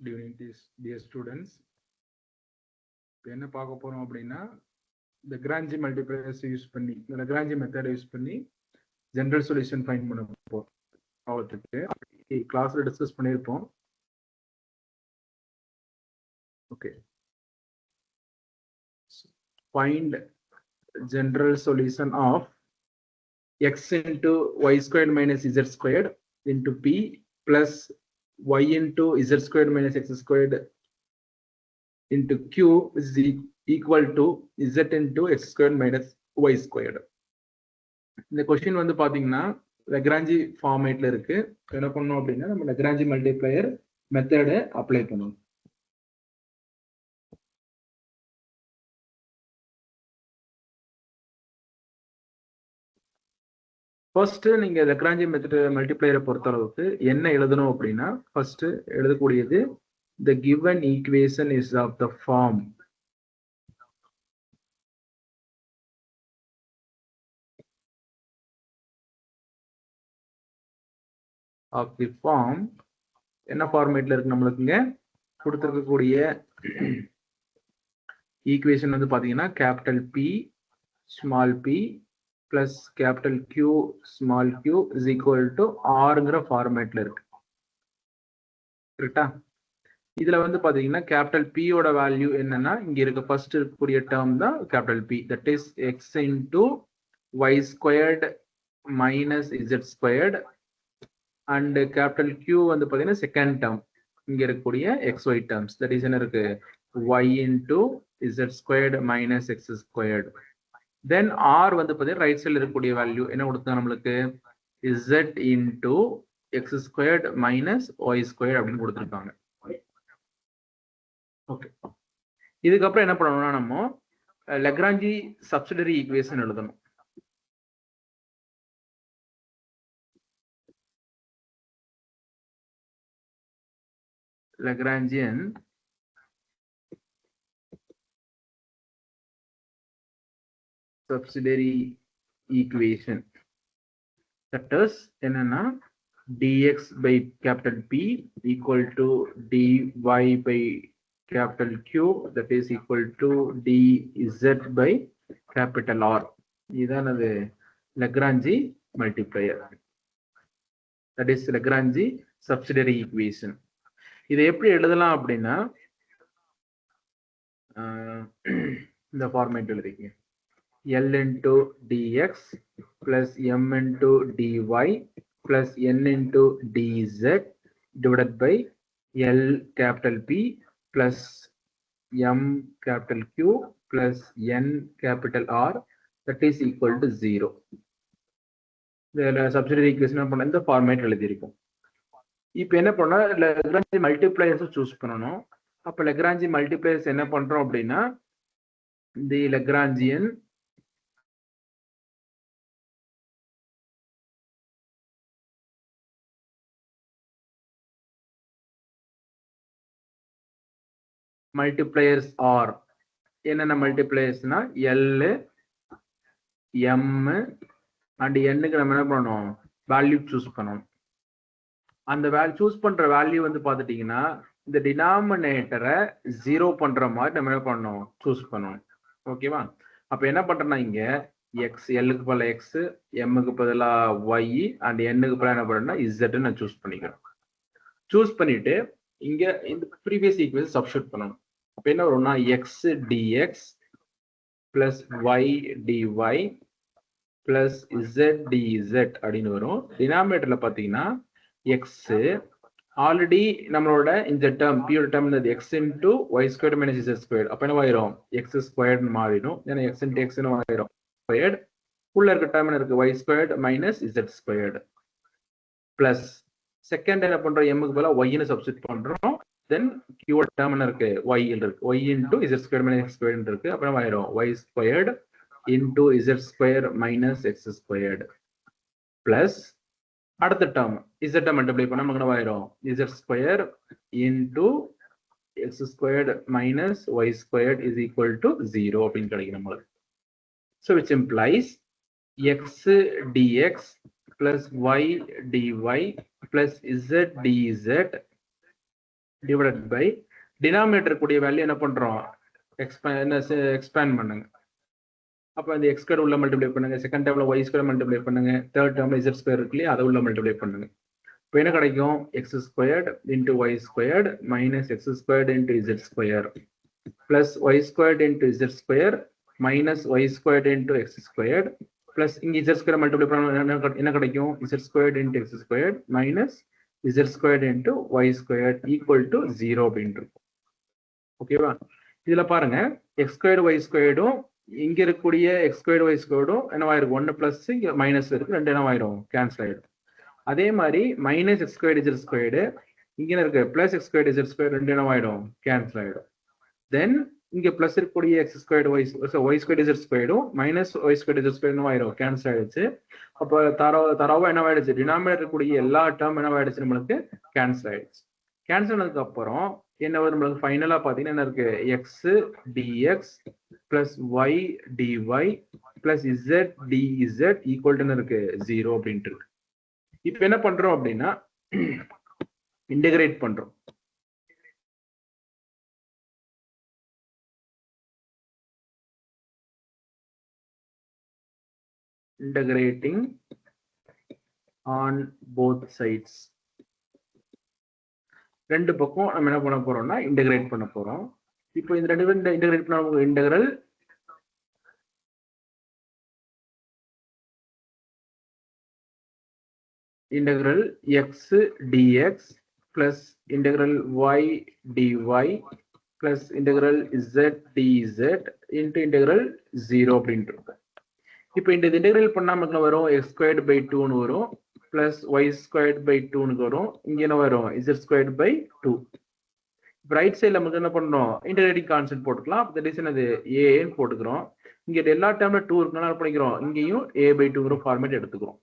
during this dear students. என்ன பார்க்க போறோம் அப்படின்னா Lagrange multipliers யூஸ் பண்ணி Lagrange மெத்தட் யூஸ் பண்ணி ஜெனரல் சொல்யூஷன் ஃபைண்ட் பண்ண போறோம். அவத்துக்கு கிளாஸ்ல டிஸ்கஸ் பண்ணிருப்போம். Okay, find general solution of x into y squared minus z squared into p plus y into z squared minus x squared into q is equal to z into x squared minus y squared. இந்த question வந்து பாத்தீங்கன்னா லக்ராஞ்சி ஃபார்மேட்ல இருக்கு. என்ன பண்ணணும் அப்படின்னா நம்ம லக்ராஞ்சி multiplier மெத்தடை apply பண்ணணும். ஃபர்ஸ்ட் நீங்க லக்ராஞ்சி மெத்தட் மல்டிப்ளையரை பொறுத்த அளவுக்கு என்ன எழுதணும் அப்படின்னா first எழுதக்கூடியது the given equation is of the form என்ன ஃபார்மேட்ல இருக்கு நம்மளுக்குங்க கொடுத்திருக்கக்கூடிய ஈக்குவேஷன் வந்து பாத்தீங்கன்னா capital P small p plus capital Q small q is equal to Rங்கிற ஃபார்மேட்ல இருக்கு. கரெக்ட்டா? இதுல வந்து பாத்தீங்கன்னா கேபிட்டல் P ஓட வேல்யூ என்னன்னா இங்க இருக்க ஃபர்ஸ்ட் இருக்கக்கூடிய டேர்ம் தான் capital P, that is x into y squared minus z squared, and capital Q வந்து பாத்தீங்கன்னா செகண்ட் டேர்ம் இங்க இருக்கக்கூடிய xy terms, that is என்ன இருக்கு y into z squared minus x squared. Then R வந்து பாத்தீங்கன்னா ரைட் சைடுல இருக்கக்கூடிய வேல்யூ என்ன கொடுத்தாங்க நம்மளுக்கு z into x squared minus y squared அப்படின்னு கொடுத்துருக்காங்க. ஓகே, இதுக்கப்புறம் என்ன பண்ணணும்னா நம்ம லக்ராஞ்சி சப்சிடரி ஈக்குவேஷன் எழுதணும். Lagrangian subsidiary equation, that is என்னன்னா dx by capital P equal to dy by capital Q, that is equal to dz by capital R. இதான் அது Lagrange multiplier, that is Lagrange subsidiary equation. இதை எப்படி எழுதலாம் அப்படின்னா இந்த format எழுதிக்கங்க. L into dx plus m into dy plus n into dz divided by L capital P plus m capital Q plus n capital R, that is equal to 0. இதில் subsidiary equation பண்ண இந்த format எழுதியிருக்கும். இப்போ என்ன பண்ணா லக்ராஞ்சி multipliers choose பண்ணணும். அப்போ லக்ராஞ்சி multipliers என்ன பண்றோம் அப்படின்னா தி லக்ராஞ்சியன் multipliers are என்னென்ன மல்டிப்ளையர்ஸ்னா L M and N க்கு நம்ம என்ன பண்ணணும் வேல்யூ சூஸ் பண்ணணும். அந்த சூஸ் பண்ற வேல்யூ வந்து பாத்துட்டீங்கன்னா இந்த டினாமினேட்டரை 0 பண்ற மாதிரி நம்ம என்ன பண்ணணும் சூஸ் பண்ணணும். ஓகேவா? அப்ப என்ன பண்றேன்னா இங்க x, L க்கு பதிலா x, M க்கு பதிலா y and N க்கு பதிலா என்ன பண்றேன்னா z நான் சூஸ் பண்ணிக்கிறேன். சூஸ் பண்ணிட்டு இங்க இந்த ப்ரீவியஸ் ஈக்குவேஷன் சப்ஸ்டிட்யூட் பண்ணணும். அப்ப என்ன வரும்னா x dx plus y dy plus z dz அப்படின்னு வரும். டினாமினேட்டர்ல பாத்தீங்கன்னா x ஆல்ரெடி நம்மளோட இந்த டேர்ம் p யோட term x into y squared minus z squared, அப்ப என்ன ஆயிரும் x squared மாறிடும். ஏன்னா x into x ன்னு ஆயிரும் squared. உள்ள இருக்க டேர்ம் என்ன இருக்கு y squared minus z squared plus second என்ன பண்றோம் m க்கு பதிலா y ன்னு சப்ஸ்டிட்யூட் பண்றோம். தென் q டேர்ம் என்ன இருக்கு y இருக்கு, y into z squared minus x squared இருக்கு. அப்ப என்ன ஆயிரும் y squared into z squared minus x squared plus அடுத்த டேர்ம் z மல்டிப்ளை பண்ணா நமக்கு என்ன ஆயிரும் z squared into x squared minus y squared is equal to 0 அப்படின்னு கிடைக்கும் நமக்கு. So which implies x dx plus y dy plus z dz divided by denominator கூடிய value என்ன பண்றோம் எக்ஸ்பேண்ட் பண்ணுங்க. அப்போ இந்த எக்ஸ் ஸ்கொயர் உள்ள மல்டிப்ளை பண்ணுங்க, செகண்ட் டேர்ம்ல ஒய் ஸ்கொயர் மல்டிப்ளை பண்ணுங்க, தேர்ட் டேர்ம்ல இசட் ஸ்கொயர் இருக்கு இல்லையா அதை உள்ள மல்டிப்ளை பண்ணுங்க. இப்போ என்ன கிடைக்கும் x squared into y squared minus x squared into z square plus y squared into z square minus y squared into x squared plus இங்க இசட் ஸ்கொயர் மல்டிப்ளை பண்ண என்ன கிடைக்கும் Z squared into x squared minus z squared into y squared equal to 0 அப்படின்னு இருக்கும். ஓகேவா? இதுல பாருங்க X squared y ஸ்கொயர்டும் இங்க இருக்கக்கூடிய எக்ஸ் ஸ்கொயர்டு ஒய் ஸ்கொயர்டும் என்னவாயிருக்கும் 1 பிளஸ் இங்க மைனஸ் இருக்கு, ரெண்டு என்னவாயிரும் கேன்சல் ஆயிடும். அதே மாதிரி minus x squared z squared இங்க இருக்கு plus x squared z square ரெண்டு என்னவாயிடும் கேன்சல் ஆயிடும். தென் இங்க பிளஸ் இருக்கக்கூடிய x squared y squared z ஸ்கொயர்டும் minus y squared z square என்னவாயிரும் கேன்சல் ஆயிடுச்சு. அப்போ தரவா என்னவாயிடுச்சு டினாமினேட்டர் இருக்கக்கூடிய எல்லா டேர்ம் என்னவாயிடுச்சு நம்மளுக்கு கேன்சல் ஆயிடுச்சு. கேன்சல் ஆனதுக்கு அப்புறம் என்ன வருது நம்மளுக்கு ஃபைனலா பாத்தீங்கன்னா என்ன இருக்கு x dx plus y dy plus z dz equal to இருக்கு 0 அப்படின்ட்டு இருக்கு. இப்ப என்ன பண்றோம் அப்படின்னா இன்டகிரேட் பண்றோம். Integrating on both sides. ரெண்டு பக்கம் நம்ம என்ன பண்ண போறோம்னா இன்டகிரேட் பண்ண போறோம். இப்போ இந்த ரெண்டு பேரும் இன்டகிரேட் பண்ண நமக்கு integral x dx plus integral y dy plus integral z dz into integral 0 அப்படின்ட்டு இருக்கும். இப்போ இந்த இன்டகிரேட் பண்ணாம வரும் எக்ஸ் ஸ்கொயர்டு பை 2ன்னு வரும் பிளஸ் ஒய் ஸ்கொயர்டு பை 2ன்னு வரும். இங்க என்ன வரும் இசட் ஸ்கொயர்டு பை 2. ரைட் சைட்ல நமக்கு என்ன பண்ணணும் இன்டகிரேட்டிங் கான்ஸ்டன்ட் போட்டுக்கலாம். தட் இஸ் என்னது ஏன்னு போட்டுக்கிறோம். இங்க எல்லா டேர்ம்ல 2 இருக்குன்னா என்ன பண்ணிக்கிறோம் இங்கேயும் a by 2ங்கிற ஃபார்மேட் எடுத்துக்கிறோம்.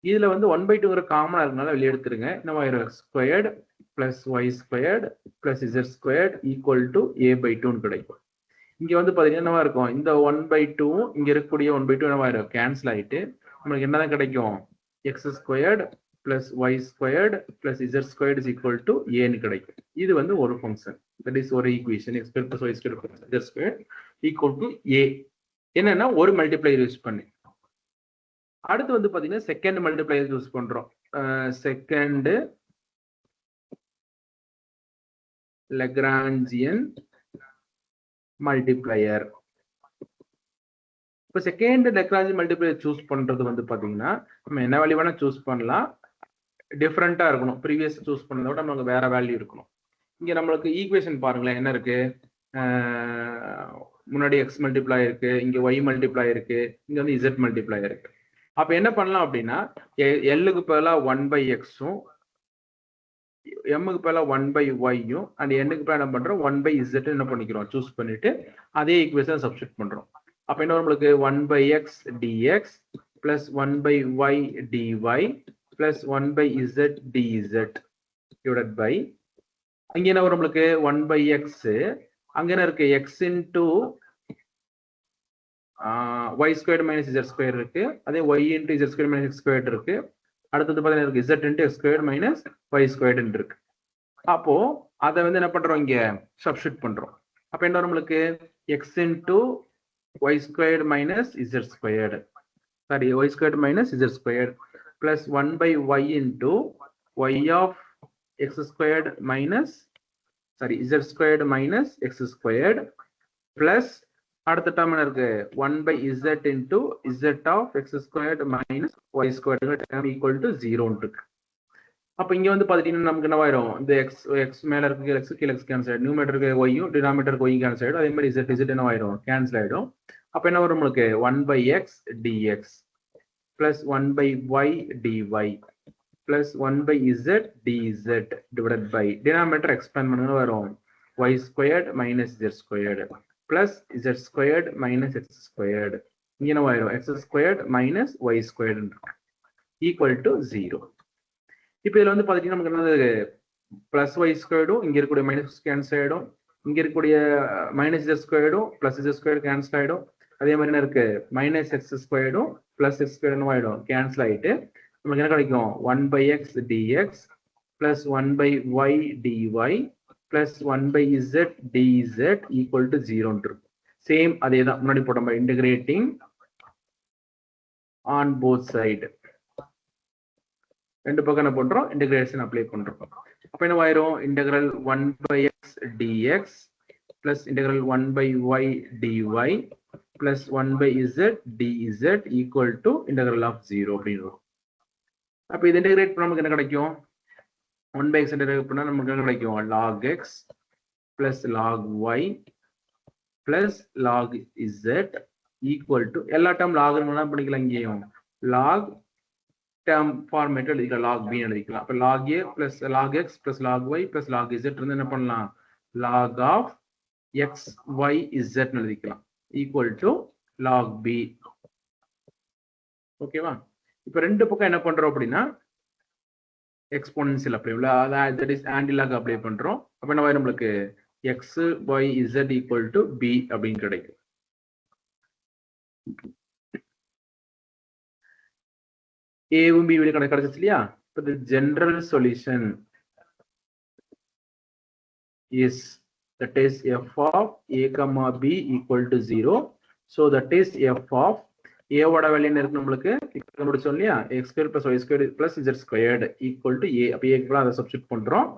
இதுல வந்து 1/2ங்கிற காமனா இருக்கனால வெளியே எடுத்துருங்க. என்ன ஆயிரும் squared plus y squared plus z squared equal to a by 2ன்னு கிடைக்கும். இங்க வந்து பாத்தீங்கன்னா என்னவா இருக்கும் இந்த 1/2 இங்க இருக்கக்கூடிய 1/2 என்னவா இருக்கும் கேன்சல் ஆயிட்டு நமக்கு என்னதான் கிடைக்கும் x squared plus y squared plus z squared is equal to ஏன்னு கிடைக்கும். இது வந்து ஒரு ஃபங்க்ஷன், தட் இஸ் ஒரு equation x square plus y square plus z square equal to a. என்னன்னா ஒரு மல்டிப்ளையர் யூஸ் பண்ணி. அடுத்து வந்து பாத்தீங்கன்னா செகண்ட் மல்டிப்ளையர் யூஸ் பண்றோம். Second Lagrangian multiplier. இப்போ செகண்ட் லெக்ராஞ்சியன் மல்டிப்ளையர் சூஸ் பண்றது வந்து பாத்தீங்கன்னா நம்ம என்ன வேல்யூ வேணா சூஸ் பண்ணலாம். டிஃப்ரெண்டா இருக்கணும், ப்ரீவியஸ் சூஸ் பண்ணதை விட நமக்கு வேற வேல்யூ இருக்கணும். இங்க நம்மளுக்கு ஈக்குவேஷன் பாருங்களேன் என்ன இருக்கு முன்னாடி எக்ஸ் மல்டிப்ளை இருக்கு, இங்க ஒய் மல்டிப்ளை இருக்கு, இங்க வந்து இசட் மல்டிப்ளை இருக்கு. அப்ப என்ன பண்ணலாம் அப்படின்னா எல்லுக்கு பதிலாக 1/x-உம் எம்முக்கு பதிலாக 1/y-யும் அண்ட் எண்ணுக்கு பதிலாக என்ன பண்றோம் 1/z என்ன பண்ணிக்கிறோம் சூஸ் பண்ணிட்டு அதே ஈக்குவேஷன் சப்ஸ்டிட் பண்றோம். அப்ப என்ன நம்மளுக்கு 1/x dx plus 1/y dy plus 1/z dz divided by அங்க என்ன வரும் நம்மளுக்கு 1/x அங்க என்ன இருக்கு x into y square minus z square இருக்கு, அதே y into z square minus x square இருக்கு. அடுத்தது பார்த்தீங்கன்னா இருக்கு z into x square minus y square இருக்கு. அப்போ அதை வந்து என்ன பண்றோம் இங்க சப்ஸ்டிட் பண்றோம். அப்ப என்ன வரும் நம்மளுக்கு x into y square minus z square sorry y square minus z square plus 1/y into y of x squared minus sorry z squared minus x squared plus அடுத்த டேர்ம் என்ன இருக்கு 1/z into z of x squared minus y squared term equal to 0 இருக்கு. அப்ப இங்க வந்து பாத்தீங்கன்னா நமக்கு என்ன ஆயிரும் இந்த x மேல இருக்கு x கீழ x கேன்சல் ஆயிடும், நியூமரேட்டருக்கு y-யும் டினாமினேட்டருக்கு y கேன்சல் ஆயிடும், அதே மாதிரி z என்ன ஆயிடும் கேன்சல் ஆயிடும். அப்ப என்ன வரும் உங்களுக்கு 1/x dx plus 1/y dy plus 1/z dz divided by denominator expand பண்ணணும் வரும் y squared minus z squared plus z squared minus x squared இங்க என்ன ஆயிடும் x squared minus y squared equal to 0. இப்போ இதுல வந்து பாத்தீங்கன்னா நமக்கு என்னது பிளஸ் y ஸ்கொயர்டும் இங்க இருக்கக்கூடிய மைனஸ் கேன்சல் ஆயிடும், இங்க இருக்கக்கூடிய மைனஸ் z ஸ்கொயர்டும் பிளஸ் z ஸ்கொயர் கேன்சல் ஆயிடும், அதே மாதிரி என்ன இருக்கு மைனஸ் x ஸ்கொயர்டும் பிளஸ் x ஸ்கொயர் ஆயிடும் கேன்சல் ஆயிட்டு நமக்கு என்ன கிடைக்கும் 1/x dx plus 1 by y dy plus 1 by z dz equal to 0 இருக்கும். சேம் அதே தான் முன்னாடி போட்ட மாதிரி இன்டகிரேட்டிங் ஆன் போத் சைடு. ரெண்டு பக்கம் என்ன பண்றோம், இன்டகிரேஷன் அப்ளை பண்றோம். அப்ப என்ன ஆயிரும், integral 1 by x dx plus integral 1 by y dy plus 1 by z dz equal to integral of 0 அப்படின்னு. அப்ப இது இன்டகிரேட் பண்ணா நமக்கு என்ன கிடைக்கும், 1 by x இன்டகிரேட் பண்ணா நமக்கு என்ன கிடைக்கும், log x plus log y plus log z equal to எல்லா டேர்ம் log என்ன பண்ணிக்கலாம், இங்கேயும் log term format எழுதிக்கலாம், log b எழுதிக்கலாம். அப்ப log a plus log x plus log y plus log z இருந்து என்ன பண்ணலாம், log of x y z எழுதிக்கலாம் equal to log b. ஓகேவா? இப்ப ரெண்டு பக்கம் என்ன பண்றோம் அப்படின்னா exponential apply that is anti-lock apply பண்றோம். அப்ப என்ன வரும், நம்மளுக்கு x y z equal to b அப்படின்னு கிடைக்கும். ஏவும் பி வெளியே கிடைச்சிச்சு இல்லையா? இப்போ the general solution is that is f of a comma b equal to 0. So that is f of a ஓட வேல்யூ என்ன இருக்கு நம்மளுக்கு கண்டுபிடிச்சோம் இல்லையா, x squared plus y squared plus z squared equal to a. அப்ப a க்கு அதை substitute பண்றோம்,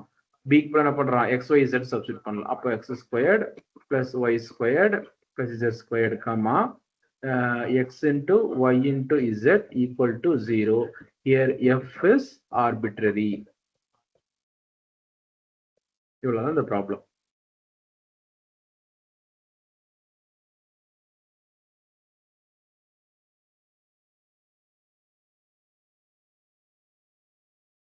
b க்கு என்ன பண்றோம், x y z சப்ஸ்டிட் பண்ணலாம். அப்ப x squared plus y squared plus z squared comma x into y into z equal to 0. Here f is arbitrary. இவ்வளவுதான் இந்த ப்ராப்ளம்.